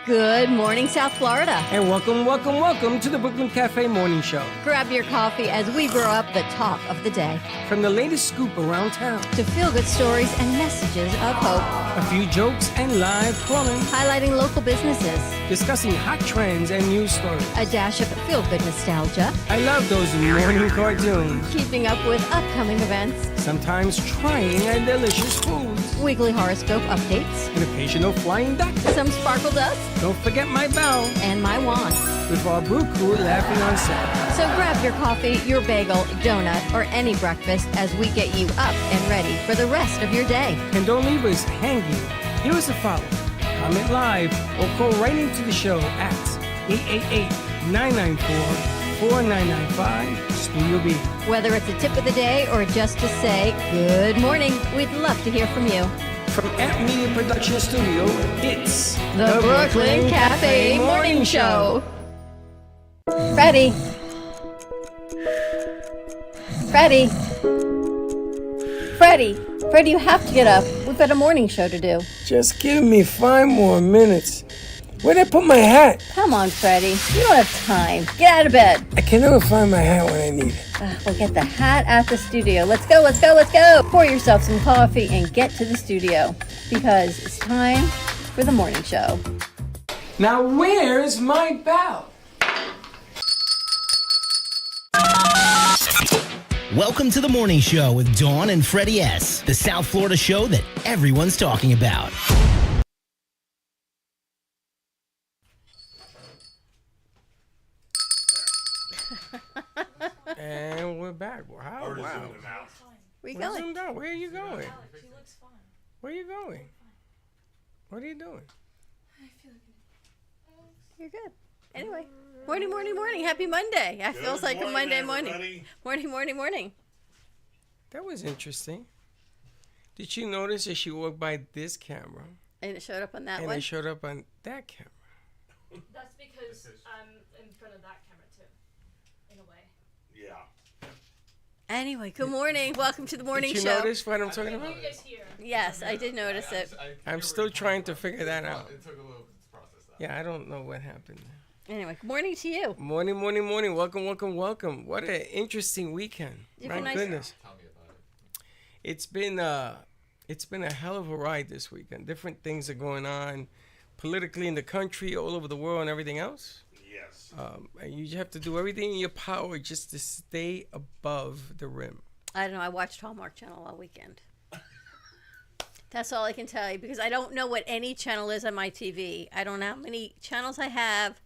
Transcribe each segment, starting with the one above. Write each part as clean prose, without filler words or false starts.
Good morning, South Florida. And welcome to the Brooklyn Cafe Morning Show. Grab your coffee as we brew up the talk of the day. From the latest scoop around town to feel-good stories and messages of hope. A few jokes and live calling. Highlighting local businesses. Discussing hot trends and news stories. A dash of feel-good nostalgia. I love those morning cartoons. Keeping up with upcoming events. Sometimes trying a delicious foods. Weekly horoscope updates. An occasional flying duck. Some sparkle dust. Don't forget my bell. And my wand. With our brew crew laughing on set. So grab your coffee, your bagel, donut, or any breakfast as we get you up and ready for the rest of your day. And don't leave us hanging. Give us a follow. Comment live or call right into the show at 888-994-4995 Studio B. Whether it's a tip of the day or just to say good morning, we'd love to hear from you. From Amp Media Production Studio, it's the Brooklyn Cafe Morning Show. Freddie, you have to get up. We've got a morning show to do. Just give me 5 more minutes. Where'd I put my hat? Come on, Freddie. You don't have time. Get out of bed. I can never find my hat when I need it. We'll get the hat at the studio. Let's go. Pour yourself some coffee and get to the studio because it's time for the morning show. Now, where's my bell? Welcome to the morning show with Dawn and Freddie S., the South Florida show that everyone's talking about. And we're back. Wow. Where you going? Where are you going? Where are you going? What are you doing? You're good. Anyway, morning. Happy Monday. It feels like a Monday morning. Morning. That was interesting. Did you notice that she walked by this camera? And it showed up on that one? one? And it showed up on that camera. That's because I'm in front of that camera too, in a way. Yeah. Anyway, good morning. Welcome to the morning show. Did you notice what I'm talking about? Yes, I did notice it. I'm still trying to figure that out. It took a little bit to process that. Yeah, I don't know what happened. Anyway, good morning to you. Morning. Welcome. What an interesting weekend. My goodness. Tell me about it. It's been a hell of a ride this weekend. Different things are going on politically in the country, all over the world, and everything else. Yes. And you have to do everything in your power just to stay above the rim. I don't know. I watched Hallmark Channel all weekend. That's all I can tell you because I don't know what any channel is on my TV. I don't know how many channels I have.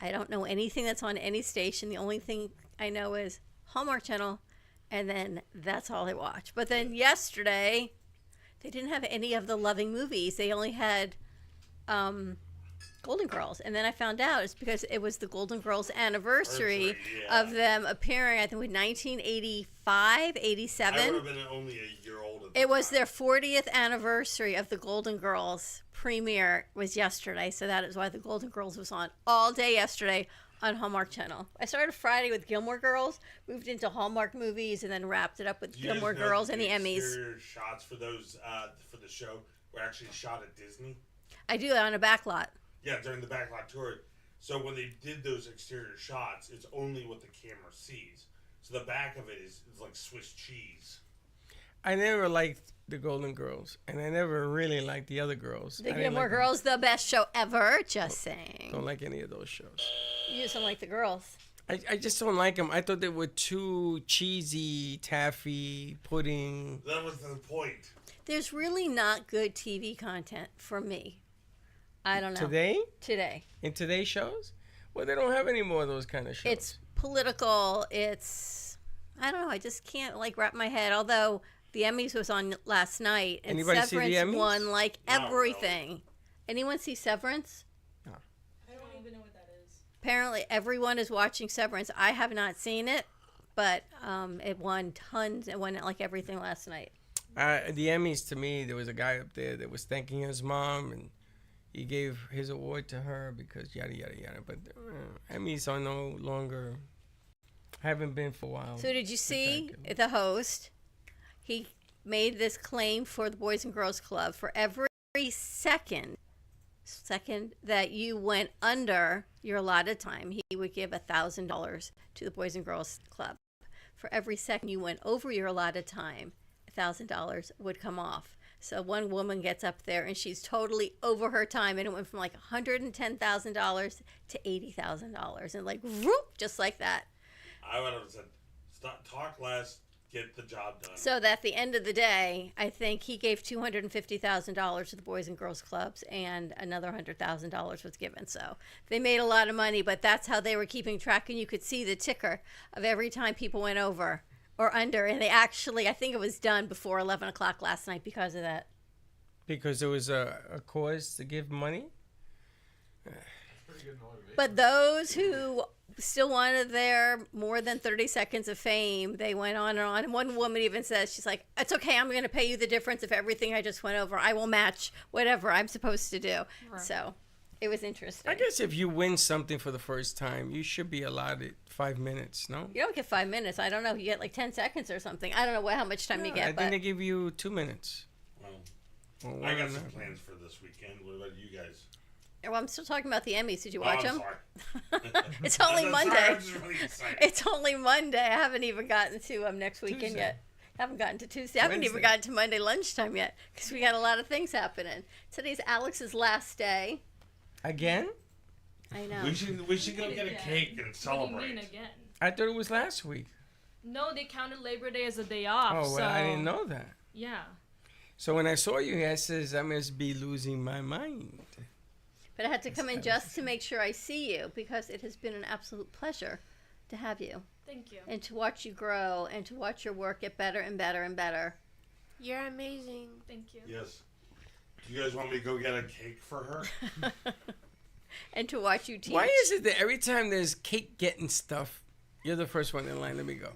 I don't know anything that's on any station. The only thing I know is Hallmark Channel, and then that's all I watch. But then yesterday, they didn't have any of the loving movies. They only had Golden Girls. And then I found out it's because it was the Golden Girls anniversary of them appearing, I think, with 1985, 87. I would have been only a year old. It was their 40th anniversary of the Golden Girls. Premiere was yesterday, so that is why the Golden Girls was on all day yesterday on Hallmark Channel. I started Friday with Gilmore Girls, moved into Hallmark movies, and then wrapped it up with Gilmore Girls and the Emmys. Exterior shots for those for the show were actually shot at Disney. I do that on a back lot. Yeah, during the backlot tour. So when they did those exterior shots, it's only what the camera sees. So the back of it is like Swiss cheese. I never liked the Golden Girls, and I never really liked the other girls. The Gilmore Girls, the best show ever. Just saying. Don't like any of those shows. You just don't like the girls. I just don't like them. I thought they were too cheesy, taffy, pudding. That was the point. There's really not good TV content for me. I don't know. Today? In today's shows? Well, they don't have any more of those kind of shows. It's political. I don't know. I just can't wrap my head. Although the Emmys was on last night, and Anybody Severance see the Emmys? won everything. Really. Anyone see Severance? I don't even know what that is. Apparently, everyone is watching Severance. I have not seen it, but it won tons. It won everything last night. The Emmys, to me, there was a guy up there that was thanking his mom, and he gave his award to her because yada, yada, yada. But Emmys are no longer, haven't been for a while. So did you see the host? He made this claim for the Boys and Girls Club. For every second second that you went under your allotted time, he would give $1,000 to the Boys and Girls Club. For every second you went over your allotted time, $1,000 would come off. So one woman gets up there and she's totally over her time, and it went from like $110,000 to $80,000, and like whoop, just like that. I would have said, stop, talk less, get the job done. So that at the end of the day, I think he gave $250,000 to the Boys and Girls Clubs, and another $100,000 was given. So they made a lot of money, but that's how they were keeping track, and you could see the ticker of every time people went over or under, and they actually, I think it was done before 11 o'clock last night because of that. Because there was a cause to give money? But those who still wanted their more than 30 seconds of fame, they went on and on. And one woman even says, she's like, it's okay, I'm going to pay you the difference of everything I just went over. I will match whatever I'm supposed to do. Right. So it was interesting. I guess if you win something for the first time, you should be allotted 5 minutes, no? You don't get 5 minutes. I don't know. You get like 10 seconds or something. I don't know how much time you get. I think they give you 2 minutes. Well, I got some plans for this weekend. What about you guys? Well, I'm still talking about the Emmys. Did you watch them? Sorry. It's only Monday. I'm just really excited. It's only Monday. I haven't even gotten to next weekend Tuesday. yet. I haven't gotten to Tuesday. I haven't even Wednesday. gotten to Monday lunchtime yet because we got a lot of things happening. Today's Alex's last day. Again? I know. We should go get a cake and celebrate. What do you mean again? I thought it was last week. No, they counted Labor Day as a day off. Oh, well, so... I didn't know that. Yeah. So when I saw you, I says, I must be losing my mind. But I had to come in just to make sure I see you because it has been an absolute pleasure to have you Thank you. and to watch you grow and to watch your work get better and better and better. You're amazing. Thank you. Yes. Do you guys want me to go get a cake for her? And to watch you teach. Why is it that every time there's cake getting stuff, you're the first one in line? Let me go.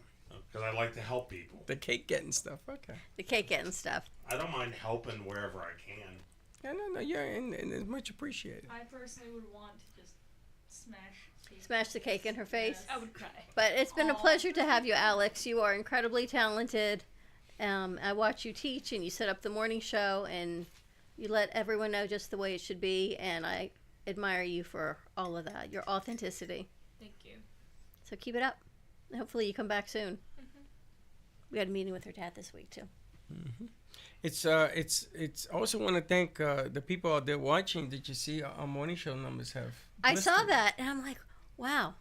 Because I like to help people. The cake getting stuff. Okay. the cake getting stuff? I don't mind helping wherever I can. Yeah, no, you're and it's much appreciated. I personally would want to just smash cake. Smash the cake in her face? Yes, I would cry. But it's been a Aw. pleasure to have you, Alex. You are incredibly talented. I watch you teach, and you set up the morning show, and you let everyone know just the way it should be, and I admire you for all of that, your authenticity. Thank you. So keep it up. Hopefully you come back soon. We had a meeting with her dad this week, too. It's also want to thank the people out there watching. Did you see our morning show numbers have? I saw listed? that, and I'm like, wow.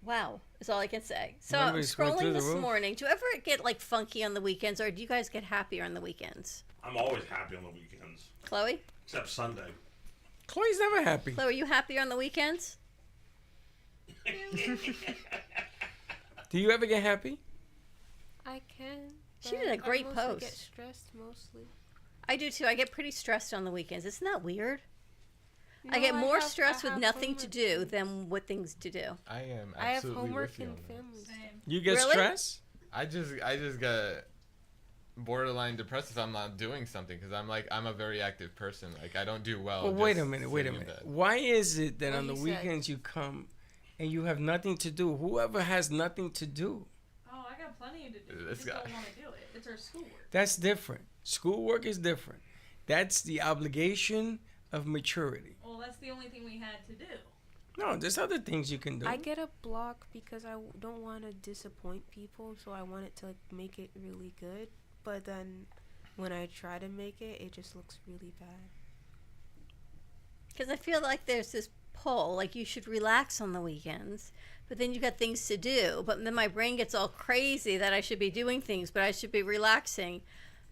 Wow, is all I can say. So I'm Numbers went through scrolling the this roof. morning. Do you ever get like funky on the weekends, or do you guys get happier on the weekends? I'm always happy on the weekends. Chloe? Except Sunday. Chloe's never happy. Chloe, are you happier on the weekends? Do you ever get happy? I can. She but did a great I mostly post. get stressed mostly. I do too. I get pretty stressed on the weekends. Isn't that weird? I No, get more have- stressed I with have nothing to homework. do than with things to do. I am I have absolutely homework with you and on that. family. Same. You get Really? stressed? I just get borderline depressed if I'm not doing something because I'm a very active person. Like I don't do well. Well, wait a just minute. sitting in bed. Why is it that What on the he said. weekends you come and you have nothing to do? Whoever has nothing to do, Oh, I got plenty to do. I This just guy. don't want to do it. It's our schoolwork. that's different. Schoolwork is different. That's the obligation of maturity. Well, that's the only thing we had to do. No, there's other things you can do. I get a block because I don't want to disappoint people, so I want it to like make it really good. But then when I try to make it, it just looks really bad. Because I feel like there's this pull, like you should relax on the weekends, but then you got things to do. But then my brain gets all crazy that I should be doing things, but I should be relaxing.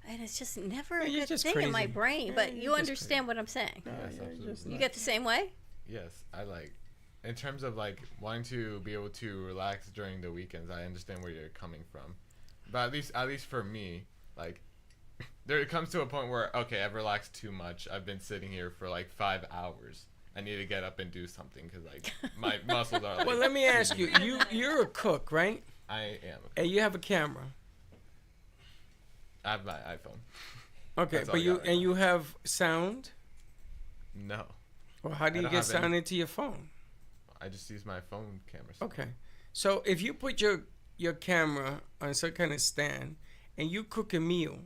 And it's just never a Yeah, you're good just thing in my crazy. brain. Yeah, But you're you just understand what I'm saying. Yes, absolutely. You get the same way? Yes, I like. In terms of like wanting to be able to relax during the weekends, I understand where you're coming from. But at least for me, like there comes to a point where okay, I've relaxed too much. I've been sitting here for like 5 hours. I need to get up and do something because like my muscles are. Like, Well, let me ask you. You're a cook, right? I am. And you have a camera. I have my iPhone. Okay, That's all but I you got right and now. you have sound. No, Or how do I you don't get have any. sound into your phone? I just use my phone camera. Okay, so if you put your camera on some kind of stand and you cook a meal,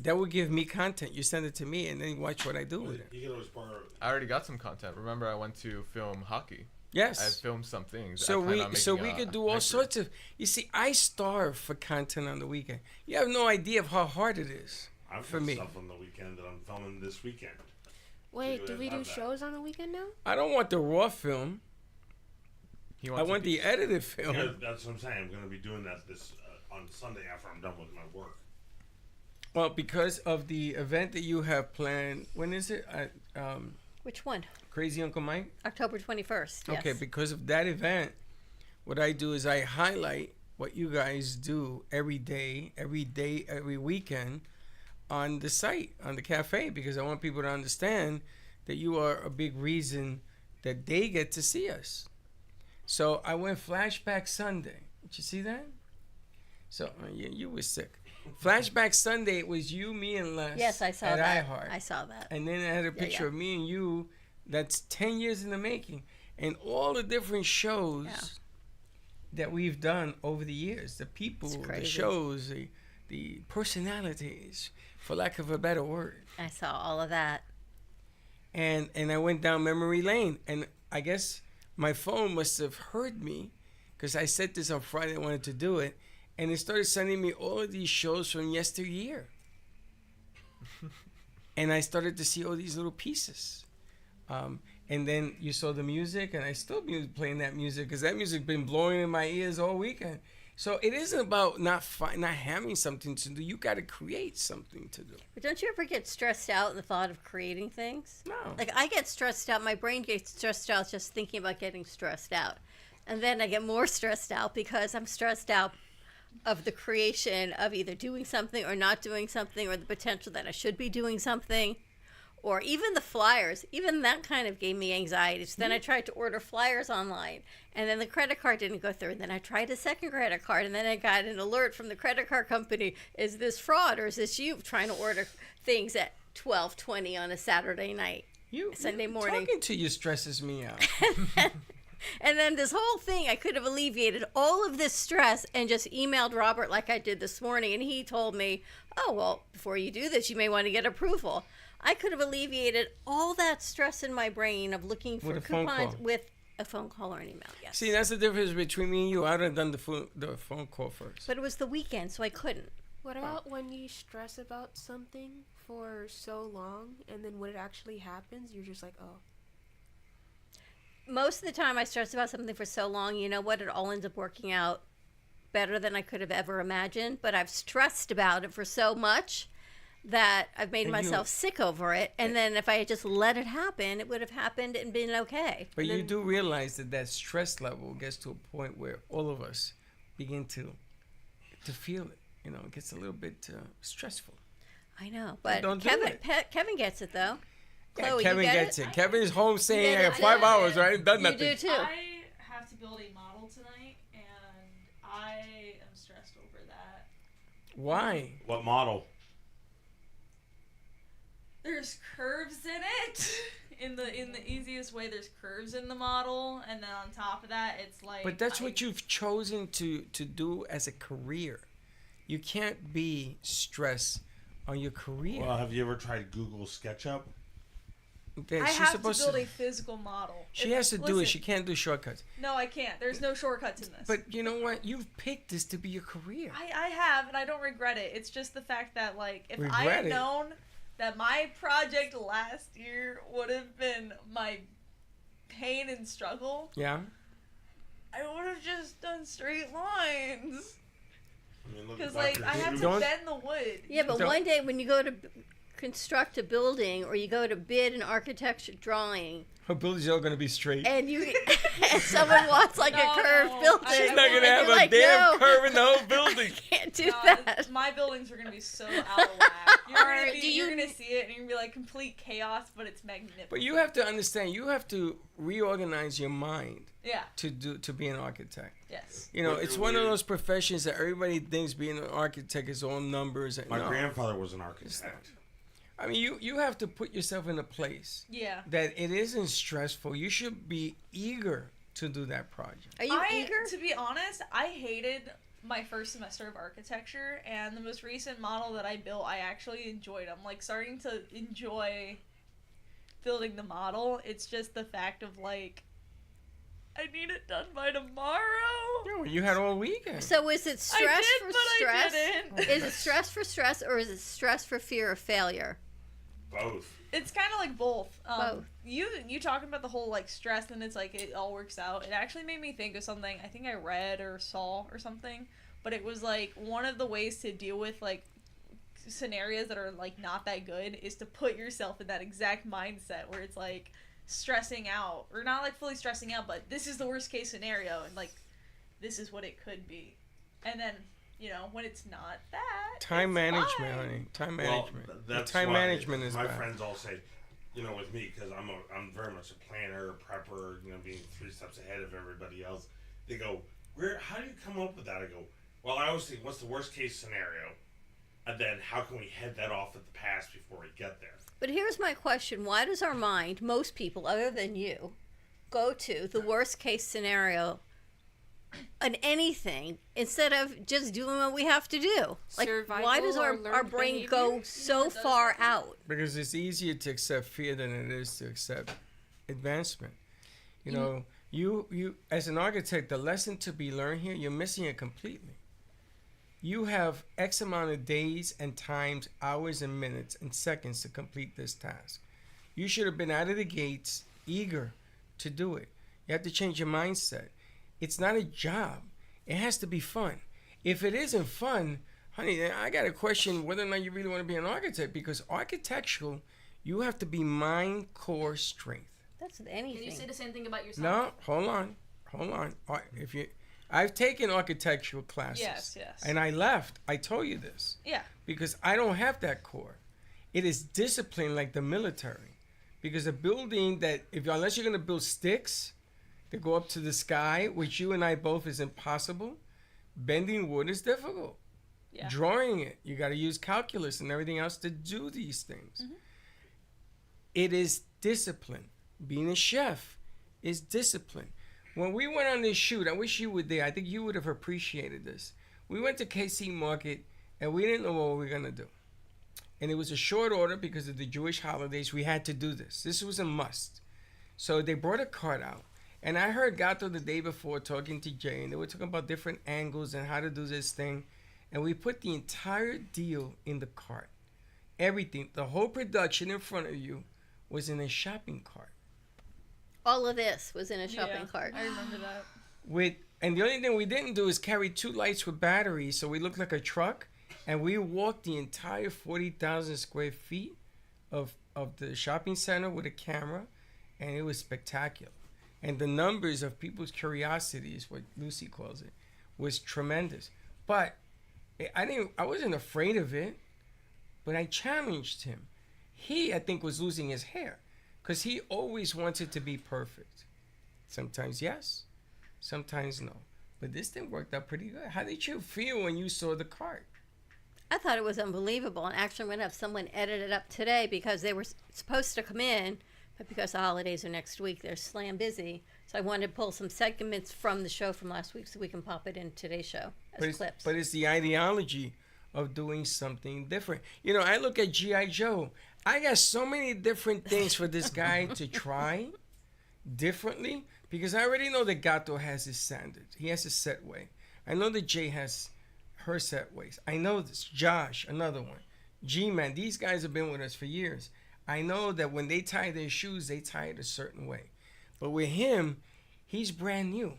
That would give me content. You send it to me, and then you watch what I do with it. You can always borrow. I already got some content. Remember, I went to film hockey. Yes. I filmed some things. So I plan on we making could a do all hyper. sorts of. You see, I starve for content on the weekend. You have no idea of how hard it is I've for got me. stuff on the weekend that I'm filming this weekend. Wait, do we do have that. shows on the weekend now? I don't want the raw film. He I wants want to be- the edited film. Yeah, that's what I'm saying. I'm going to be doing that this on Sunday after I'm done with my work. Well, because of the event that you have planned. When is it? Which one? Crazy Uncle Mike. October 21st. Yes. Okay, because of that event, what I do is I highlight what you guys do every day, every weekend on the site, on the cafe, because I want people to understand that you are a big reason that they get to see us. So I went Flashback Sunday. Did you see that? So you were sick. Flashback Sunday, it was you, me, and Les. Yes, I saw at that. iHeart. I saw that. And then I had a picture of me and you. That's 10 years in the making, and all the different shows that we've done over the years. The people, the shows, the personalities, for lack of a better word. I saw all of that. And I went down memory lane, and I guess my phone must have heard me, because I said this on Friday. I wanted to do it, and it started sending me all of these shows from yesteryear. And I started to see all these little pieces. And then you saw the music, and I still be playing that music because that music been blowing in my ears all weekend. So it isn't about not having something to do. You got to create something to do. But don't you ever get stressed out in the thought of creating things? No. Like, I get stressed out. My brain gets stressed out just thinking about getting stressed out. And then I get more stressed out because I'm stressed out of the creation of either doing something or not doing something, or the potential that I should be doing something. Or even the flyers, even that kind of gave me anxiety. So then I tried to order flyers online, and then the credit card didn't go through. And then I tried a second credit card, and then I got an alert from the credit card company. Is this fraud, or is this you trying to order things at 12:20 on a Saturday night? Sunday morning. Talking to you stresses me out. And then this whole thing, I could have alleviated all of this stress and just emailed Robert like I did this morning. And he told me, oh, well, before you do this, you may want to get approval. I could have alleviated all that stress in my brain of looking for With a phone coupons call. with a phone call or an email. Yes. See, that's the difference between me and you. I would have done the phone call first. But it was the weekend, so I couldn't. What about when you stress about something for so long, and then when it actually happens, you're just like, oh. Most of the time I stress about something for so long, you know what? It all ends up working out better than I could have ever imagined. But I've stressed about it for so much that I've made myself sick over it. And then if I had just let it happen, it would have happened and been okay. But you do realize that stress level gets to a point where all of us begin to feel it. You know, it gets a little bit stressful. I know, but Don't do Kevin, it. Kevin gets it though. Yeah, Chloe, Kevin you get gets it. Kevin is home saying, get I it got too. 5 hours, right? I've done You nothing. do too. I have to build a model tonight, and I am stressed over that. Why? What model? There's curves in it. In the easiest way, there's curves in the model, and then on top of that, it's like. But that's what you've chosen to do as a career. You can't be stressed on your career. Well, have you ever tried Google SketchUp? That I she's have to supposed build a physical model. She has to do it. She can't do shortcuts. No, I can't. There's no shortcuts in this. But you know what? You've picked this to be your career. I have, and I don't regret it. It's just the fact that, like, if I Regret had it? known that my project last year would have been my pain and struggle, Yeah? I would have just done straight lines. I mean, look Because, at like, Dr. I have to Don't- bend the wood. Yeah, but Don't- one day when you go to construct a building or you go to bid an architecture drawing Her building's all going to be straight. and you and someone wants like a No, curved no. building, She's I not going to and have you're a like, damn no, curve in the whole building. can't do No, that. my buildings are gonna be so out of whack. Alright, You're gonna see it and you're gonna be like complete chaos, but it's magnificent. But you have to understand, you have to reorganize your mind Yeah. to be an architect. Yes. You know, But it's you're one of weird. those professions that everybody thinks being an architect is all numbers. And My no. grandfather was an architect. I mean, you have to put yourself in a place Yeah. that it isn't stressful. You should be eager to do that project. Are you I, eager? to be honest, I hated my first semester of architecture, and the most recent model that I built, I actually enjoyed. I'm like starting to enjoy building the model. It's just the fact of like, I need it done by tomorrow. Yeah, well, you had all weekend. So is it stress I did, for but stress? I didn't. Is it stress for stress, or is it stress for fear of failure? Both. It's kind of like both. Both. You talking about the whole like stress, and it's like it all works out. It actually made me think of something I think I read or saw or something, but it was like one of the ways to deal with like scenarios that are like not that good is to put yourself in that exact mindset where it's like stressing out, or not like fully stressing out, but this is the worst case scenario, and like this is what it could be, and then when it's not that, Time it's management, fine. honey. Time Well, management. that's Time why management is my bad. friends all say, with me, because I'm very much a planner, a prepper, being 3 steps ahead of everybody else. They go, how do you come up with that? I go, well, I always think, what's the worst case scenario? And then how can we head that off at the pass before we get there? But here's my question. Why does our mind, most people other than you, go to the worst case scenario on anything instead of just doing what we have to do? Like, Survival why does or our learned brain behavior? go so far out? Because it's easier to accept fear than it is to accept advancement. You as an architect, the lesson to be learned here, you're missing it completely. You have X amount of days and times, hours and minutes and seconds to complete this task. You should have been out of the gates eager to do it. You have to change your mindset. It's not a job. It has to be fun. If it isn't fun, honey, then I got to question whether or not you really want to be an architect, because architectural, you have to be mind, core, strength. That's anything. Can you say the same thing about yourself? No, hold on. I've taken architectural classes. Yes. And I left. I told you this. Yeah. Because I don't have that core. It is discipline like the military. Because a building that, unless you're going to build sticks that go up to the sky, which you and I both is impossible, bending wood is difficult. Yeah. Drawing it, you got to use calculus and everything else to do these things. Mm-hmm. It is discipline. Being a chef is discipline. When we went on this shoot, I wish you were there. I think you would have appreciated this. We went to KC Market, and we didn't know what we were going to do. And it was a short order because of the Jewish holidays. We had to do this. This was a must. So they brought a cart out. And I heard Gato the day before talking to Jay, and they were talking about different angles and how to do this thing. And we put the entire deal in the cart. Everything, the whole production in front of you was in a shopping cart. All of this was in a shopping cart. I remember that. And the only thing we didn't do is carry 2 lights with batteries, so we looked like a truck. And we walked the entire 40,000 square feet of the shopping center with a camera, and it was spectacular. And the numbers of people's curiosity is what Lucy calls it, was tremendous. But I wasn't afraid of it, but I challenged him. He, I think, was losing his hair because he always wanted to be perfect. Sometimes yes, sometimes no. But this thing worked out pretty good. How did you feel when you saw the cart? I thought it was unbelievable, and actually I'm going to have someone edit it up today because they were supposed to come in, but because the holidays are next week, they're slam busy. So I wanted to pull some segments from the show from last week so we can pop it in today's show as clips. But it's the ideology of doing something different. I look at G.I. Joe. I got so many different things for this guy to try differently because I already know that Gato has his standards. He has his set way. I know that Jay has her set ways. I know this. Josh, another one. G-Man, these guys have been with us for years. I know that when they tie their shoes, they tie it a certain way. But with him, he's brand new.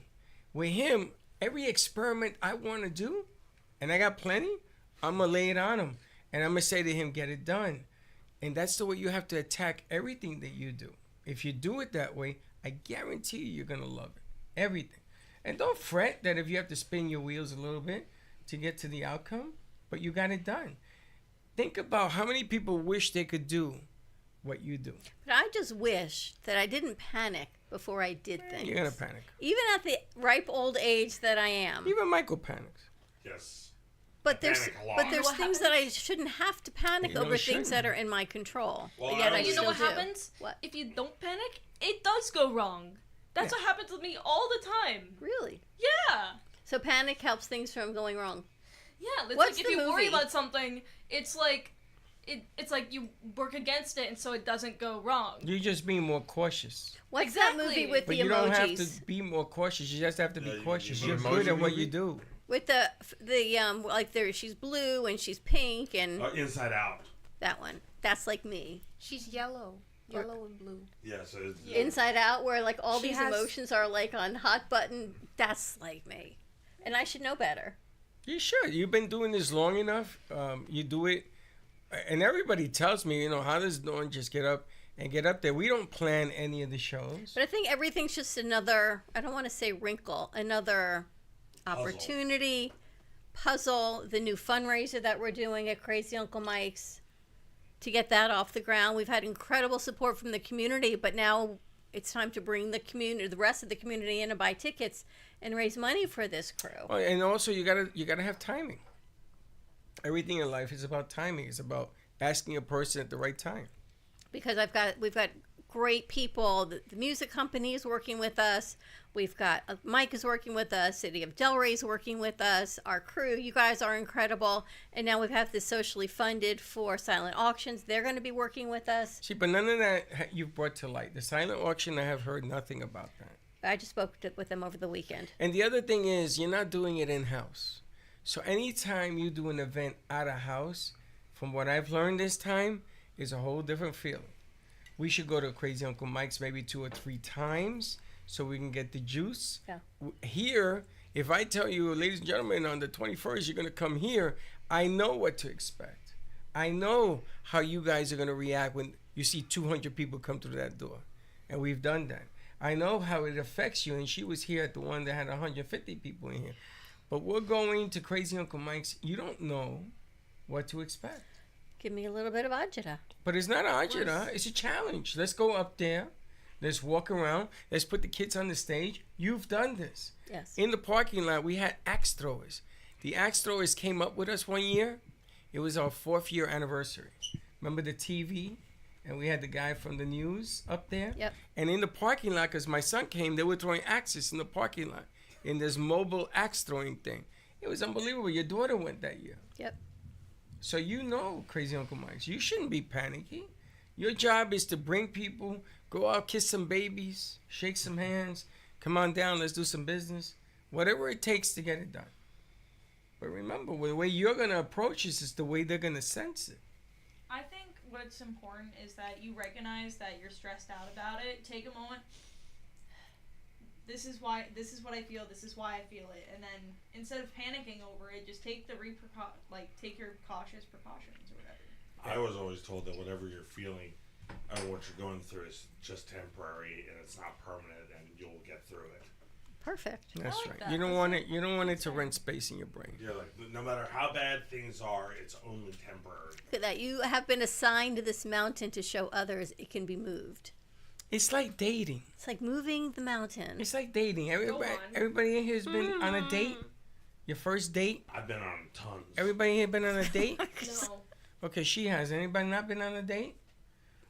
With him, every experiment I want to do, and I got plenty, I'm going to lay it on him. And I'm going to say to him, get it done. And that's the way you have to attack everything that you do. If you do it that way, I guarantee you're going to love it. Everything. And don't fret that if you have to spin your wheels a little bit to get to the outcome, but you got it done. Think about how many people wish they could do what you do. But I just wish that I didn't panic before I did things. You're going to panic. Even at the ripe old age that I am. Even Michael panics. Yes. But there's panic a lot. but there's What things that I shouldn't have to panic You really over things shouldn't. that are in my control. Well, But yet I I don't- You know still what do. happens? What? If you don't panic, it does go wrong. That's Yeah. what happens with me all the time. Really? Yeah. So panic helps things from going wrong. Yeah, it's What's like if the you worry movie? about something, it's like it's like you work against it, and so it doesn't go wrong. You're just being more cautious. What's that Exactly. movie with But the you don't have emojis? to be more cautious. You just have to be Yeah, cautious. you You're mean good at emoji what movie? you do. With the like there she's blue and she's pink and Inside Out. that one. That's like me. She's yellow and blue. Yeah, so it's, Inside Out, where like all She these has- emotions are like on hot button. That's like me, and I should know better. You should. You've been doing this long enough. You do it, and everybody tells me, how does Dawn just get up and get up there? We don't plan any of the shows. But I think everything's just another. I don't want to say wrinkle. Another opportunity, puzzle. The new fundraiser that we're doing at Crazy Uncle Mike's to get that off the ground. We've had incredible support from the community, but now it's time to bring the rest of the community in and buy tickets and raise money for this crew. Oh, and also, you gotta have timing. Everything in life is about timing. It's about asking a person at the right time. Because we've got great people. The music company is working with us. We've got Mike is working with us. City of Delray is working with us. Our crew, you guys are incredible. And now we have this socially funded for silent auctions. They're going to be working with us. See, but none of that you've brought to light. The silent auction, I have heard nothing about that. I just spoke with them over the weekend. And the other thing is, you're not doing it in-house. So anytime you do an event out of house, from what I've learned this time, is a whole different feeling. We should go to Crazy Uncle Mike's maybe 2 or 3 times so we can get the juice. Yeah. Here, if I tell you, ladies and gentlemen, on the 21st, you're going to come here, I know what to expect. I know how you guys are going to react when you see 200 people come through that door. And we've done that. I know how it affects you, and she was here at the one that had 150 people in here. But we're going to Crazy Uncle Mike's. You don't know what to expect. Give me a little bit of agita. But it's not agita. It's a challenge. Let's go up there. Let's walk around. Let's put the kids on the stage. You've done this. Yes. In the parking lot, we had axe throwers. The axe throwers came up with us one year. It was our 4th year anniversary. Remember the TV? And we had the guy from the news up there. Yep. And in the parking lot, because my son came, they were throwing axes in the parking lot in this mobile axe throwing thing. It was unbelievable. Your daughter went that year. Yep. So you know, Crazy Uncle Mike's. You shouldn't be panicking. Your job is to bring people, go out, kiss some babies, shake some hands, come on down, let's do some business. Whatever it takes to get it done. But remember, the way you're going to approach this is the way they're going to sense it. I think what's important is that you recognize that you're stressed out about it. Take a moment. This is what I feel. This is why I feel it. And then instead of panicking over it, just take take your cautious precautions or whatever. I was always told that whatever you're feeling and what you're going through is just temporary and it's not permanent, and you'll get through it. Perfect. That's like right. that. You don't want it. You don't want it to rent space in your brain. You're like, no matter how bad things are, it's only temporary. Look at that. You have been assigned to this mountain to show others it can be moved. It's like dating. It's like moving the mountain. It's like dating. on. Everybody in here has been on a date. Your first date. I've been on tons. Everybody here been on a date. No. Okay, she has. Anybody not been on a date?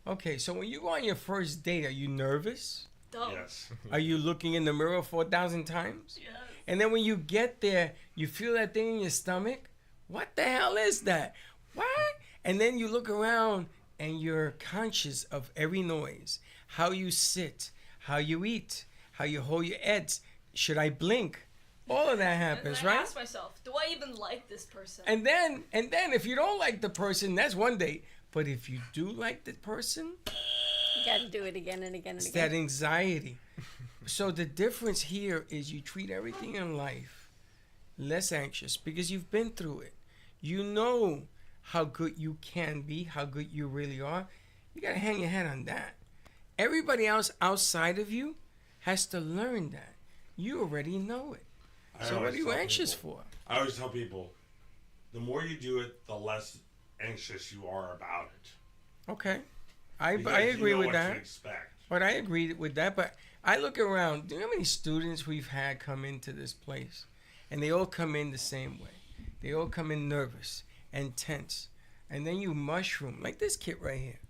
Okay, so when you go on your first date, are you nervous? Dumb. Yes. Are you looking in the mirror 4,000 times? Yes. And then when you get there, you feel that thing in your stomach. What the hell is that? What? And then you look around and you're conscious of every noise. How you sit, how you eat, how you hold your heads. Should I blink? All of that And happens, then I right? ask myself, do I even like this person? And then if you don't like the person, that's one date. But if you do like the person, You got to do it again and again and it's again. that anxiety. So the difference here is you treat everything in life less anxious because you've been through it. You know how good you can be, how good you really are. You got to hang your head on that. Everybody else outside of you has to learn that. You already know it. I So what always are you tell anxious people- for? I always tell people, the more you do it, the less anxious you are about it. Okay. I Because agree you know with what that. to expect. But I agree with that. But I look around. Do you know how many students we've had come into this place? And they all come in the same way. They all come in nervous and tense. And then you mushroom, like this kid right here.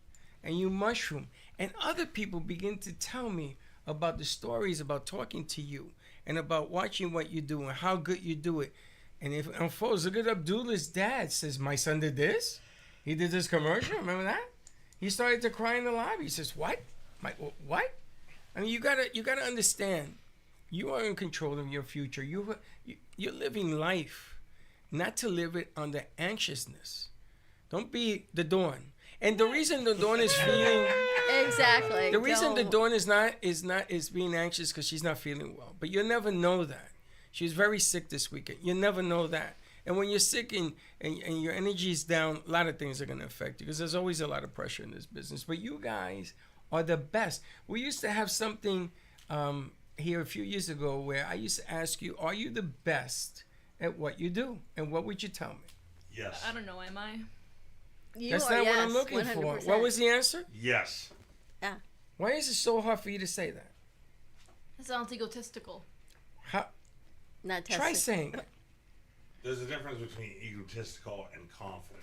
And you mushroom. And other people begin to tell me about the stories about talking to you and about watching what you do and how good you do it. And if unfolds, look at Abdullah's dad says, my son did this. He did this commercial. Remember that? He started to cry in the lobby. He says, what? What? I mean, you gotta understand. You are in control of your future. You're living life, not to live it under anxiousness. Don't be the Dawn. And the reason the Dawn is feeling Exactly. the reason the Dawn is being anxious because she's not feeling well. But you'll never know that. She was very sick this weekend. You never know that. And when you're sick and your energy is down, a lot of things are going to affect you because there's always a lot of pressure in this business. But you guys are the best. We used to have something here a few years ago where I used to ask you, are you the best at what you do? And what would you tell me? Yes. I don't know, am I? That's not what I'm looking for. What was the answer? Yes. Yeah. Why is it so hard for you to say that? That sounds egotistical. How? Not Try testing. saying it. There's a difference between egotistical and confident.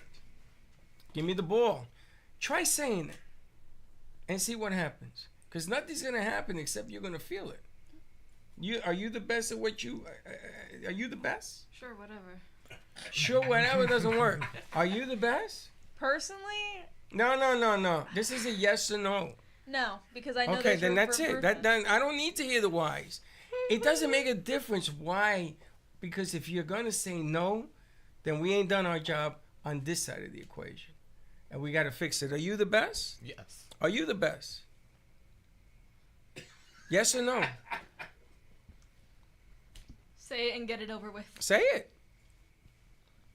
Give me the ball. Try saying it and see what happens. Because nothing's going to happen except you're going to feel it. Are you the best at what you... are you the best? Sure, whatever. Sure, whatever doesn't work. Are you the best? Personally, No. This is a yes or no. no, because I know. Okay, there's then room that's for it. improvement. Then I don't need to hear the whys. It doesn't make a difference why. Because if you're going to say no, then we ain't done our job on this side of the equation. And we got to fix it. Are you the best? Yes. Are you the best? Yes or no? Say it and get it over with. Say it.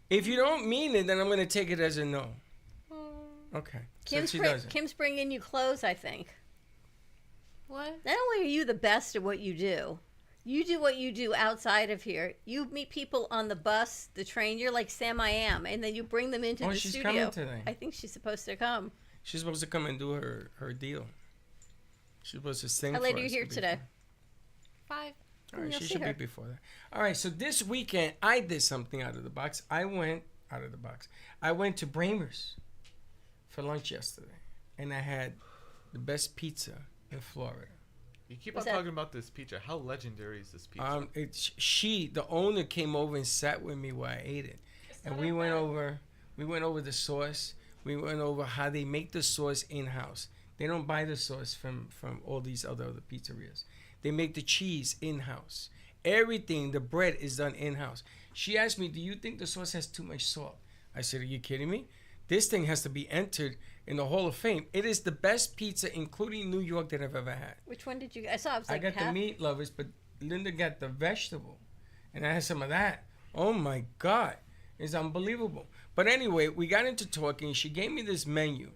If you don't mean it, then I'm going to take it as a no. Okay. So she doesn't. Kim's bringing you clothes, I think. What? Not only are you the best at what you do what you do outside of here. You meet people on the bus, the train. You're like Sam I Am, and then you bring them into the she's studio. coming today. I think she's supposed to come. She's supposed to come and do her deal. She's supposed to sing How for late are you us here today? 5. All right, You'll she see should her. be before that. All right, so this weekend I did something out of the box. I went out of the box. I went to Bramer's for lunch yesterday, and I had the best pizza in Florida. You keep What's on that? talking about this pizza. How legendary is this pizza? The owner came over and sat with me while I ate it, and we went over the sauce. We went over how they make the sauce in house. They don't buy the sauce from all these other pizzerias. They make the cheese in house. Everything, the bread is done in house. She asked me, "Do you think the sauce has too much salt?" I said, "Are you kidding me? This thing has to be entered in the Hall of Fame. It is the best pizza, including New York, that I've ever had." Which one did you? I saw it was I like got the half. meat lovers, but Linda got the vegetable, and I had some of that. Oh my God, it's unbelievable. But anyway, we got into talking. She gave me this menu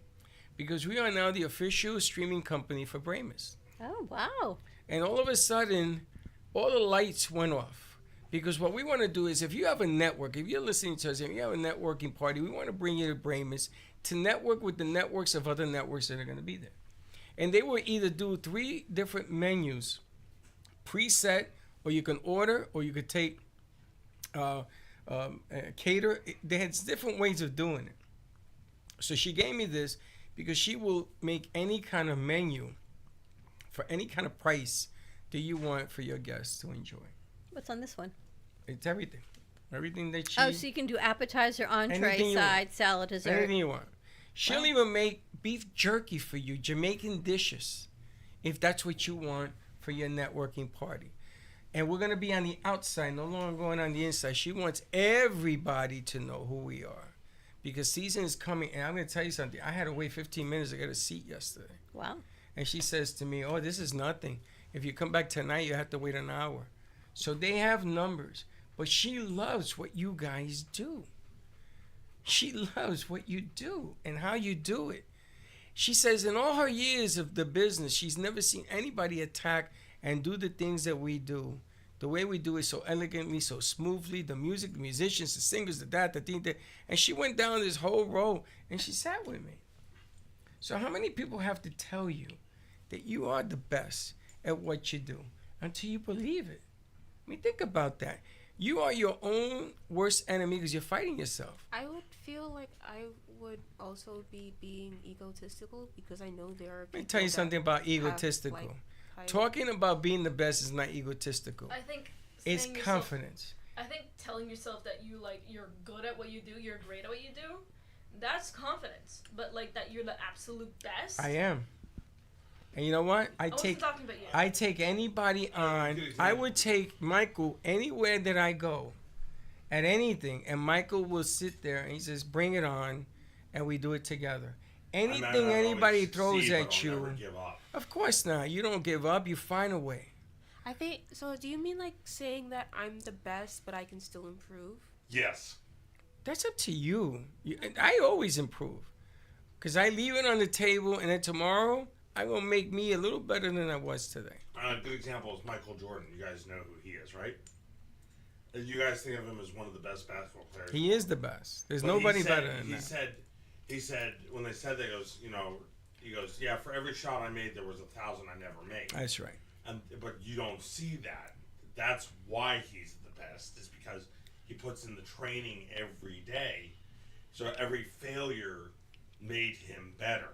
because we are now the official streaming company for Bramus. Oh wow! And all of a sudden, all the lights went off. Because what we want to do is, if you have a network, if you're listening to us, if you have a networking party, we want to bring you to Bramus to network with the networks of other networks that are going to be there. And they will either do 3 different menus, preset, or you can order, or you could take cater. They had different ways of doing it. So she gave me this because she will make any kind of menu for any kind of price that you want for your guests to enjoy. What's on this one? It's everything. Everything that she... Oh, so you can do appetizer, Anything entree, you side, salad, dessert. anything you want. She'll even make beef jerky for you, Jamaican dishes, if that's what you want for your networking party. And we're going to be on the outside, no longer going on the inside. She wants everybody to know who we are. Because season is coming, and I'm going to tell you something. I had to wait 15 minutes to get a seat yesterday. Wow. And she says to me, "Oh, this is nothing. If you come back tonight, you have to wait an hour." So they have numbers. But she loves what you guys do. She loves what you do and how you do it. She says in all her years of the business, she's never seen anybody attack and do the things that we do. The way we do it so elegantly, so smoothly. The music, the musicians, the singers, the thing, that. And she went down this whole row and she sat with me. So how many people have to tell you that you are the best at what you do until you believe it? I mean, think about that. You are your own worst enemy because you're fighting yourself. I would feel like I would also be being egotistical because I know there are people Let me tell you something about have, egotistical. like, height. Talking about being the best is not egotistical. I think It's saying yourself- confidence. I think telling yourself that you're good at what you do, you're great at what you do, that's confidence. But like that you're the absolute best. I am. And you know what? I wasn't talking about you. I take anybody on. I would take Michael anywhere that I go, at anything, and Michael will sit there and he says, "Bring it on," and we do it together. Anything anybody throws at you, of course not. You don't give up. You find a way. I think so. Do you mean like saying that I'm the best, but I can still improve? Yes. That's up to you. I always improve, cause I leave it on the table, and then tomorrow I'm gonna make me a little better than I was today. A good example is Michael Jordan. You guys know who he is, right? You guys think of him as one of the best basketball players. He is the best. There's But nobody he said, better than that. He said when they said that, he goes, yeah, for every shot I made, there was 1,000 I never made. That's right. But you don't see that. That's why he's the best, is because he puts in the training every day. So every failure made him better.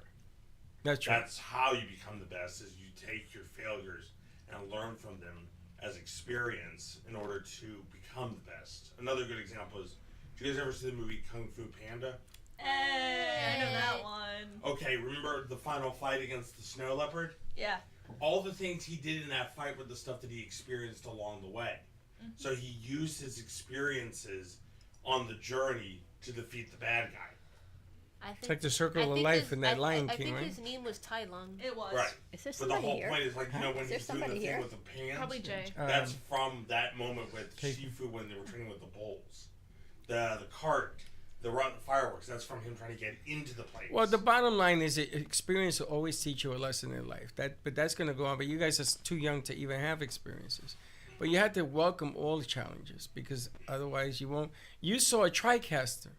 That's right. That's how you become the best, is you take your failures and learn from them as experience in order to become the best. Another good example is, did you guys ever see the movie Kung Fu Panda? Hey, I know that one. Okay, remember the final fight against the snow leopard? Yeah. All the things he did in that fight were the stuff that he experienced along the way. Mm-hmm. So he used his experiences on the journey to defeat the bad guy. It's like the circle of life in that Lion King, I think right? his name was Tai Lung. It was. Right. Is there But the somebody whole here? point is, like, you know, when Is there he's doing the somebody thing here? with the pans, Probably Jay. that's from that moment with Okay. Shifu when they were training with the bulls. The cart, the fireworks, that's from him trying to get into the place. Well, the bottom line is that experience will always teach you a lesson in life. But that's going to go on. But you guys are too young to even have experiences. But you have to welcome all the challenges, because otherwise you won't. You saw a TriCaster.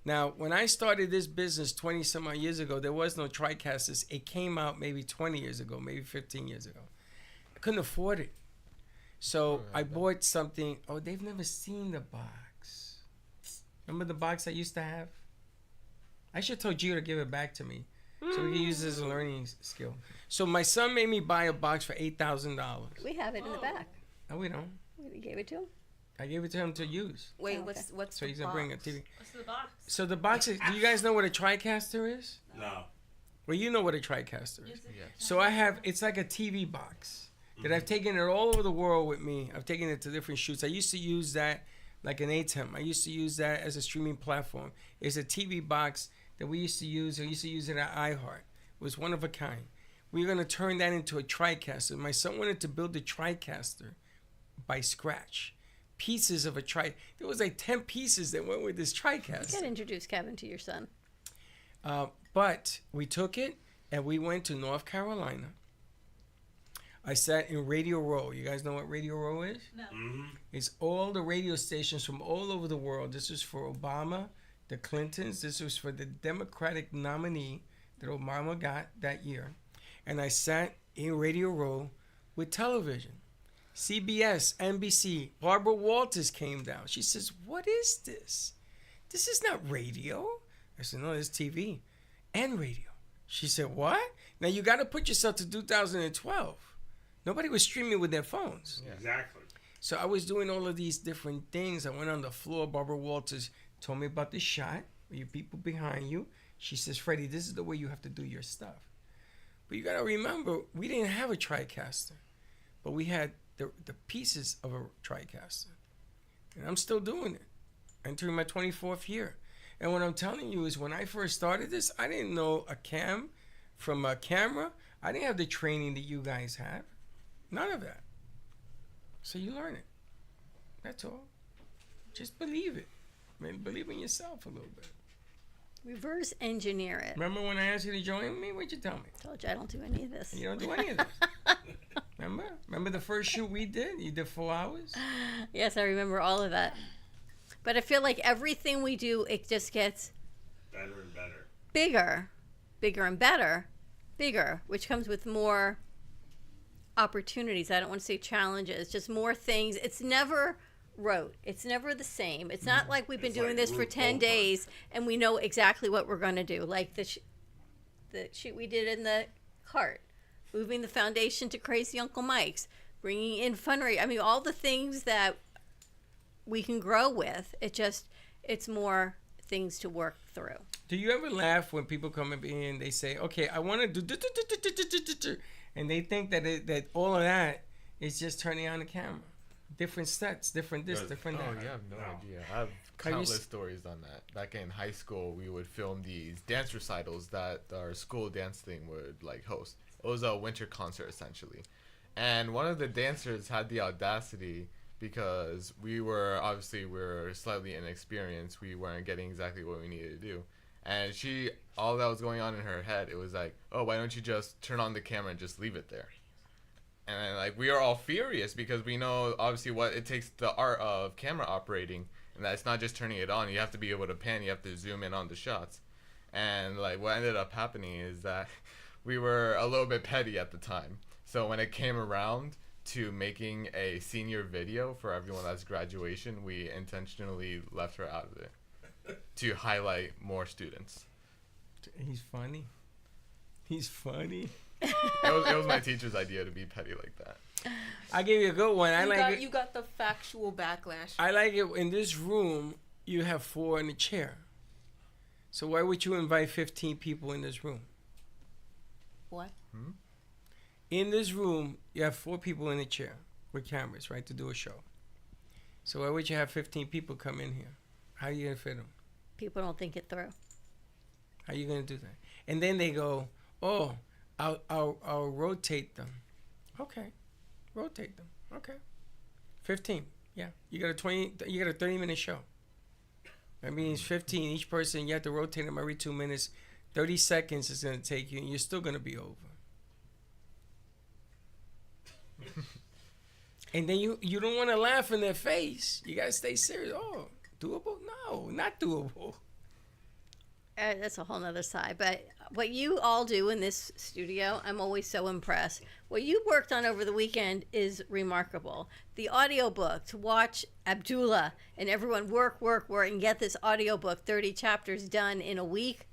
Now, when I started this business 20 some odd years ago, there was no TriCasters. It came out maybe 20 years ago, maybe 15 years ago. I couldn't afford it. So I bought something. Oh, they've never seen the box. Remember the box I used to have? I should have told you to give it back to me so we can use it as a learning skill. So my son made me buy a box for $8,000. We have it in the back. No, we don't. We gave it to him. I gave it to him to use. Wait, Okay. what's So the he's going to bring a box? TV. What's the box? So the box is, do you guys know what a TriCaster is? No. Well, you know what a TriCaster is. Yes. So I have, it's like a TV box that I've taken it all over the world with me. I've taken it to different shoots. I used to use that like an ATEM. I used to use that as a streaming platform. It's a TV box that we used to use. I used to use it at iHeart. It was one of a kind. We're going to turn that into a TriCaster. My son wanted to build a TriCaster by scratch. Pieces of a there was like 10 pieces that went with this You can TriCaster. introduce Kevin to your son. But we took it and we went to North Carolina. I sat in Radio Row. You guys know what Radio Row is? No. Mm-hmm. It's all the radio stations from all over the world. This was for Obama, the Clintons. This was for the Democratic nominee that Obama got that year. And I sat in Radio Row with television. CBS, NBC. Barbara Walters came down. She says, "What is this? This is not radio." I said, "No, it's TV and radio." She said, "What?" Now you got to put yourself to 2012. Nobody was streaming with their phones. Exactly. So I was doing all of these different things. I went on the floor. Barbara Walters told me about the shot. Your people behind you. She says, "Freddie, this is the way you have to do your stuff." But you got to remember, we didn't have a TriCaster, but we had the pieces of a TriCaster. And I'm still doing it. Entering my 24th year. And what I'm telling you is when I first started this, I didn't know a cam from a camera. I didn't have the training that you guys have. None of that. So you learn it. That's all. Just believe it. I mean, believe in yourself a little bit. Reverse engineer it. Remember when I asked you to join me? What'd you tell me? Told you I don't do any of this. You don't do any of this. Remember the first shoot we did? You did 4 hours? Yes, I remember all of that. But I feel like everything we do, it just gets Better and better. bigger and better, bigger, which comes with more opportunities. I don't want to say challenges, just more things. It's never rote. It's never the same. It's not like we've been It's doing like this for Rube 10 Goldberg. days and we know exactly what we're going to do. Like the shoot we did in the cart. moving the foundation to Crazy Uncle Mike's, bringing in fundraising. I mean, all the things that we can grow with. It's more things to work through. Do you ever laugh when people come up in and they say, "Okay, I want to do," and they think that all of that is just turning on the camera, different sets, different this, different that. Oh, you have no idea. I have countless stories on that. Back in high school, we would film these dance recitals that our school dance thing would like host. It was a winter concert essentially, and one of the dancers had the audacity, because we were slightly inexperienced. We weren't getting exactly what we needed to do. And all that was going on in her head, it was like, oh, why don't you just turn on the camera and just leave it there? And like, we are all furious because we know obviously what it takes, the art of camera operating, and that it's not just turning it on. You have to be able to pan, you have to zoom in on the shots. And like, what ended up happening is that we were a little bit petty at the time. So when it came around to making a senior video for everyone that's graduation, we intentionally left her out of it to highlight more students. He's funny. It was my teacher's idea to be petty like that. I give you a good one. You got the factual backlash. I like it. In this room, you have 4 in a chair. So why would you invite 15 people in this room? What? In this room, you have 4 people in a chair with cameras, right, to do a show. So why would you have 15 people come in here? How are you going to fit them? People don't think it through. How are you going to do that? And then they go, oh, I'll rotate them. Okay. Rotate them. Okay. 15. Yeah. You got a 30-minute show. That means 15. Each person, you have to rotate them every 2 minutes. 30 seconds is going to take you, and you're still going to be over. And then you don't want to laugh in their face. You got to stay serious. Oh, doable? No, not doable. That's a whole nother side. But what you all do in this studio, I'm always so impressed. What you worked on over the weekend is remarkable. The audiobook, to watch Abdullah and everyone work, and get this audiobook, 30 chapters done in a week.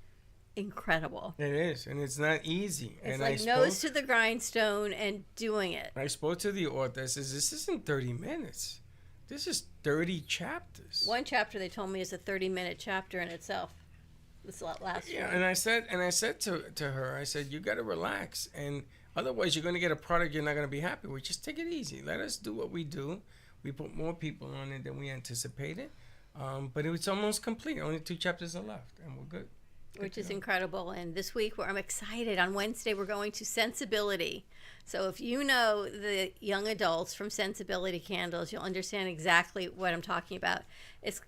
Incredible. It is, and it's not easy. It's and like nose to the grindstone and doing it. I spoke to the author. I says, this isn't 30 minutes. This is 30 chapters. One chapter, they told me, is a 30-minute chapter in itself. This last one. And I said to her, I said, you got to relax, and otherwise you're going to get a product you're not going to be happy with. Just take it easy. Let us do what we do. We put more people on it than we anticipated, but it was almost complete. Only 2 chapters are left, and we're good. Which is incredible. And this week, I'm excited. On Wednesday, we're going to Sensibility. So if you know the young adults from Sensibility Candles, you'll understand exactly what I'm talking about. It's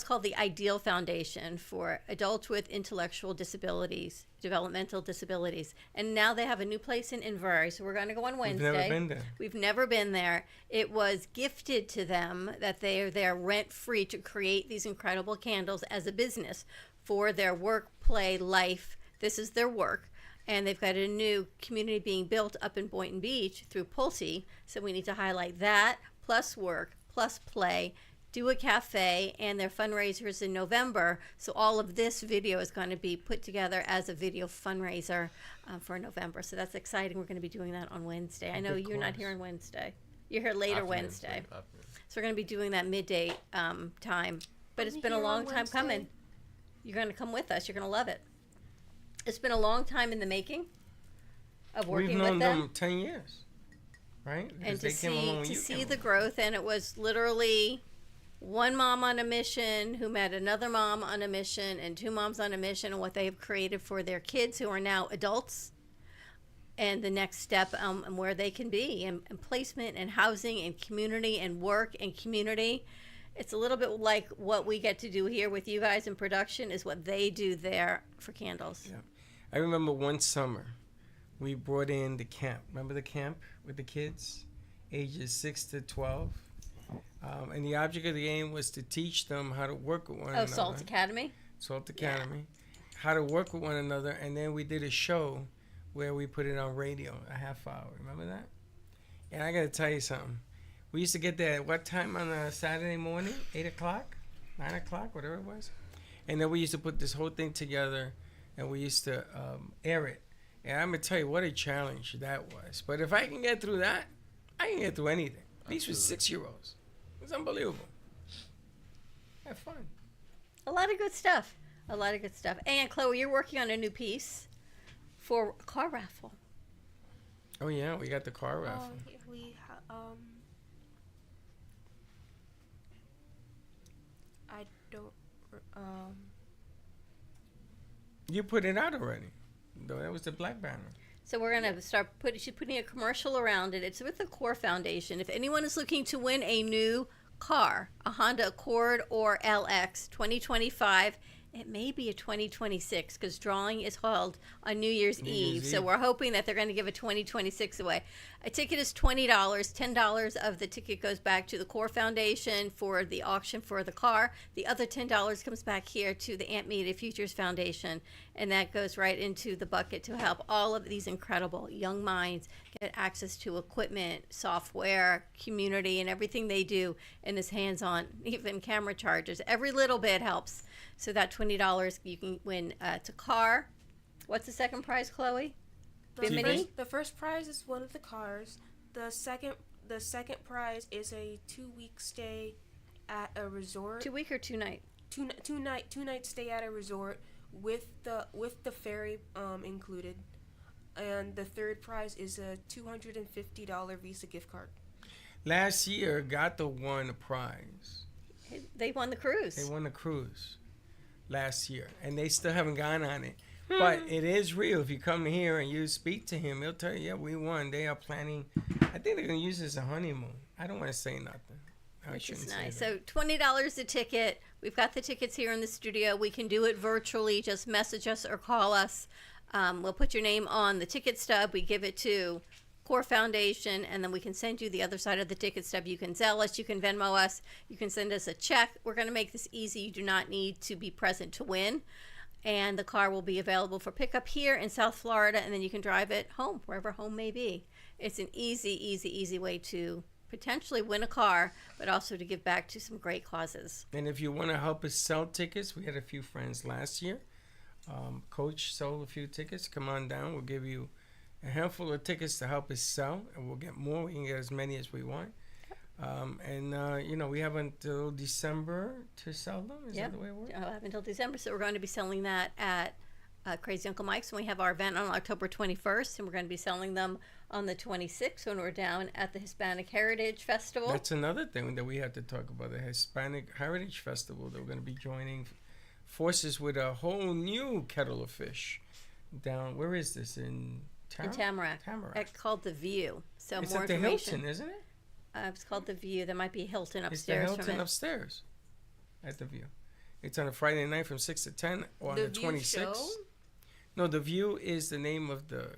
called the Ideal Foundation for adults with intellectual disabilities, developmental disabilities. And now they have a new place in Inverary. So we're going to go on Wednesday. We've never been there. We've never been there. It was gifted to them that they are there rent-free to create these incredible candles as a business for their work, play, life. This is their work. And they've got a new community being built up in Boynton Beach through Pulte. So we need to highlight that, plus work, plus play, do a cafe, and their fundraisers in November. So all of this video is going to be put together as a video fundraiser for November. So that's exciting. We're going to be doing that on Wednesday. I know you're not here on Wednesday. You're here later Wednesday. So we're going to be doing that midday time. But it's been a long time coming. You're going to come with us. You're going to love it. It's been a long time in the making of working We've known with them. 10 years, right? And Because to see the growth, and it was literally one mom on a mission who met another mom on a mission, and 2 moms on a mission, and what they have created for their kids who are now adults, and the next step and where they can be, and placement and housing and community and work and community. It's a little bit like what we get to do here with you guys in production is what they do there for candles. Yeah. I remember one summer we brought in the camp. Remember the camp with the kids, ages 6 to 12? And the object of the game was to teach them how to work with one another. Oh, Salt Academy? Salt Academy. Yeah. How to work with one another. And then we did a show where we put it on radio, a half hour. Remember that? And I got to tell you something. We used to get there at what time on a Saturday morning? 8 o'clock? 9 o'clock? Whatever it was. And then we used to put this whole thing together, and we used to air it. And I'm gonna tell you what a challenge that was. But if I can get through that, I can get through anything. These were 6-year-olds. It's unbelievable. Have fun. A lot of good stuff. A lot of good stuff. And Chloe, you're working on a new piece for a car raffle. Oh yeah, we got the car raffle. I don't. You put it out already. That was the black banner. So we're gonna start she's putting a commercial around it. It's with the Core Foundation. If anyone is looking to win a new car, a Honda Accord or LX 2025, it may be a 2026 because drawing is held on New Year's Eve. So we're hoping that they're going to give a 2026 away. A ticket is $20. $10 of the ticket goes back to the Core Foundation for the auction for the car. The other $10 comes back here to the Aunt Media Futures Foundation, and that goes right into the bucket to help all of these incredible young minds get access to equipment, software, community, and everything they do in this hands-on, even camera charges. Every little bit helps. So that $20 you can win it's a car. What's the second prize, Chloe? The first prize is one of the cars. The second prize is a 2-week stay at a resort. 2 week or 2 night? Two night stay at a resort with the ferry included. And the third prize is a $250 Visa gift card. Last year, Gato won a prize. They won the cruise. They won the cruise last year, and they still haven't gone on it. But it is real. If you come here and you speak to him, he'll tell you, yeah, we won. They are planning. I think they're going to use this as a honeymoon. I don't want to say nothing. Which is nice. So $20 a ticket. We've got the tickets here in the studio. We can do it virtually. Just message us or call us. We'll put your name on the ticket stub. We give it to Core Foundation, and then we can send you the other side of the ticket stub. You can Zelle us, you can Venmo us, you can send us a check. We're going to make this easy. You do not need to be present to win. And the car will be available for pickup here in South Florida, and then you can drive it home, wherever home may be. It's an easy way to potentially win a car, but also to give back to some great causes. And if you want to help us sell tickets, we had a few friends last year. Coach sold a few tickets. Come on down. We'll give you a handful of tickets to help us sell, and we'll get more. We can get as many as we want. We have until December to sell them. Is that the way it works? Up until December. So we're going to be selling that at Crazy Uncle Mike's when we have our event on October 21st, and we're going to be selling them on the 26th when we're down at the Hispanic Heritage Festival. That's another thing that we have to talk about, the Hispanic Heritage Festival that we're going to be joining forces with a whole new kettle of fish down. Where is this? In Tamarack. It's called The View. So it's more at the information. Hilton, isn't it? It's called The View. There might be a Hilton upstairs. It's the Hilton upstairs at The View. It's on a Friday night from 6 to 10 or on the 26th. Show? No, The View is the name of the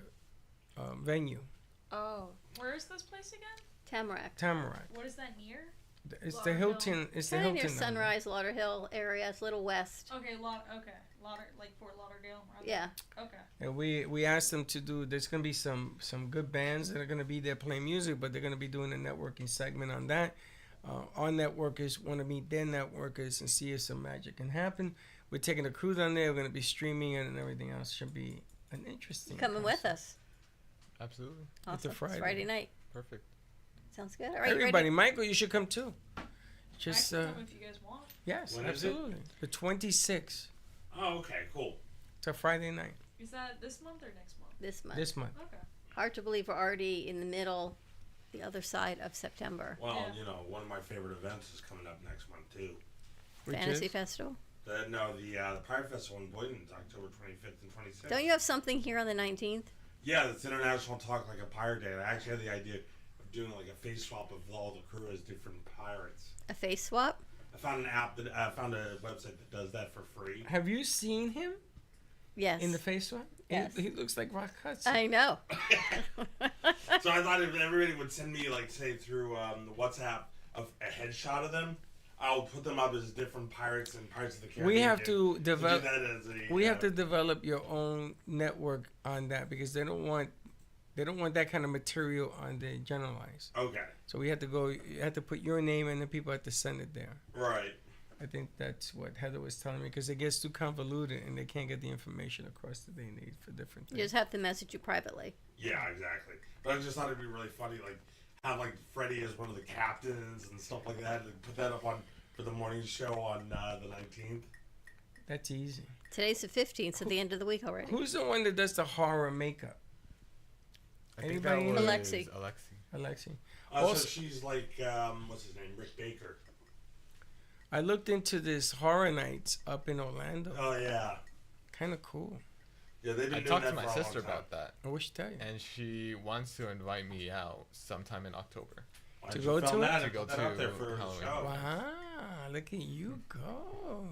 venue. Oh. Where is this place again? Tamarack. What is that near? It's Lauderhill. the Hilton. It's the Kind of Hilton. near Sunrise, Lauderhill area. It's a little west. Okay, like Fort Lauderdale. Around Yeah. there. Okay. And we asked them to do. There's gonna be some good bands that are gonna be there playing music, but they're gonna be doing a networking segment on that. Our networkers want to meet their networkers and see if some magic can happen. We're taking a cruise on there. We're gonna be streaming it and everything else. Should be an interesting. Coming with us. Absolutely. Awesome. It's a Friday night. Perfect. Sounds good. All right, Everybody, ready? Michael, you should come too. Just I can come if you guys want. yes, When is it? absolutely. The 26th. Oh, okay, cool. It's a Friday night. Is that this month or next month? This month. This month. Okay. Hard to believe we're already in the middle, the other side of September. Well, Yeah. one of my favorite events is coming up next month too. Which Fantasy is? Festival. The Pirate Festival in Boynton's October 25th and 26th. Don't you have something here on the 19th? Yeah, it's International Talk Like a Pirate Day. And I actually had the idea of doing like a face swap of all the crew as different pirates. A face swap? I found an app that found a website that does that for free. Have you seen him Yes. in the face swap? Yes. He looks like Rock Hudson. I know. So I thought if everybody would send me, like, say through the WhatsApp of a headshot of them, I'll put them up as different pirates and Pirates of the Caribbean. We have to do develop. that as a, We have to develop your own network on that because they don't want that kind of material on the generalized. Okay. So we have to go. You have to put your name and the people have to send it there. Right. I think that's what Heather was telling me, because it gets too convoluted and they can't get the information across that they need for different You things. just have to message you privately. Yeah, exactly. But I just thought it'd be really funny, like have like Freddie as one of the captains and stuff like that, and put that up on for the morning show on the 19th. That's easy. Today's the 15th, so the end of the week already. Who's the one that does the horror makeup? I think that Anybody? was Alexi. Alexi. So Also- she's like, what's his name, Rick Baker. I looked into this Horror Nights up in Orlando. Oh yeah, Kind of cool. yeah. They've been I doing talked that to my for a sister long time. about that, I wish to tell you. and she wants to invite me out sometime in October. Why To don't go you film to it? that To and go put that to up there for the Halloween. show. Wow, look at you go.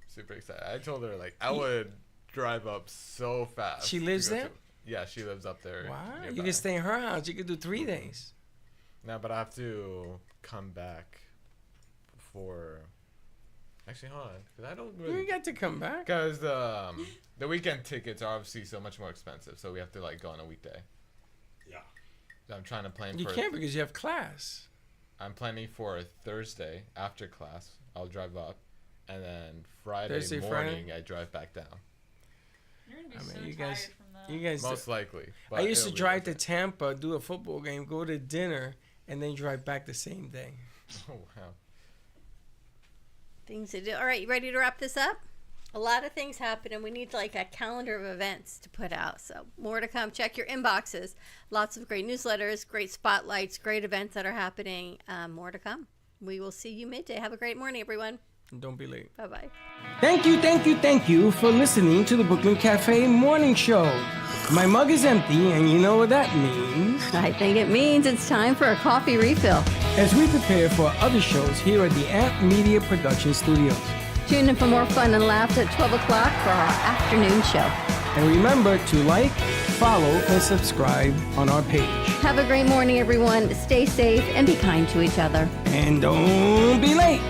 Super excited. I told her like I would drive up so fast. She to lives go there? to- yeah, she lives up there. Wow, you nearby. can stay in her house. You could do 3 days. No, but I have to come back before. Actually, hold on, because I don't You really. got to come back. Because the weekend tickets are obviously so much more expensive, so we have to like go on a weekday. Yeah. So I'm trying to plan You for. can't because you have class. I'm planning for Thursday after class. I'll drive up, and then Friday Thursday, morning Friday? I drive back down. You're gonna be I mean, so you tired guys- from that. You guys. Most likely. I but used to it'll be drive worth to it. Tampa, do a football game, go to dinner, and then drive back the same day. Oh wow. Things to do. All right, you ready to wrap this up? A lot of things happen, and we need like a calendar of events to put out. So more to come. Check your inboxes. Lots of great newsletters, great spotlights, great events that are happening. More to come. We will see you midday. Have a great morning, everyone. And don't be late. Bye-bye. Thank you for listening to the Brooklyn Cafe Morning Show. My mug is empty, and you know what that means. I think it means it's time for a coffee refill. As we prepare for other shows here at the Amp Media Production Studios. Tune in for more fun and laughs at 12 o'clock for our afternoon show. And remember to like, follow, and subscribe on our page. Have a great morning, everyone. Stay safe and be kind to each other. And don't be late.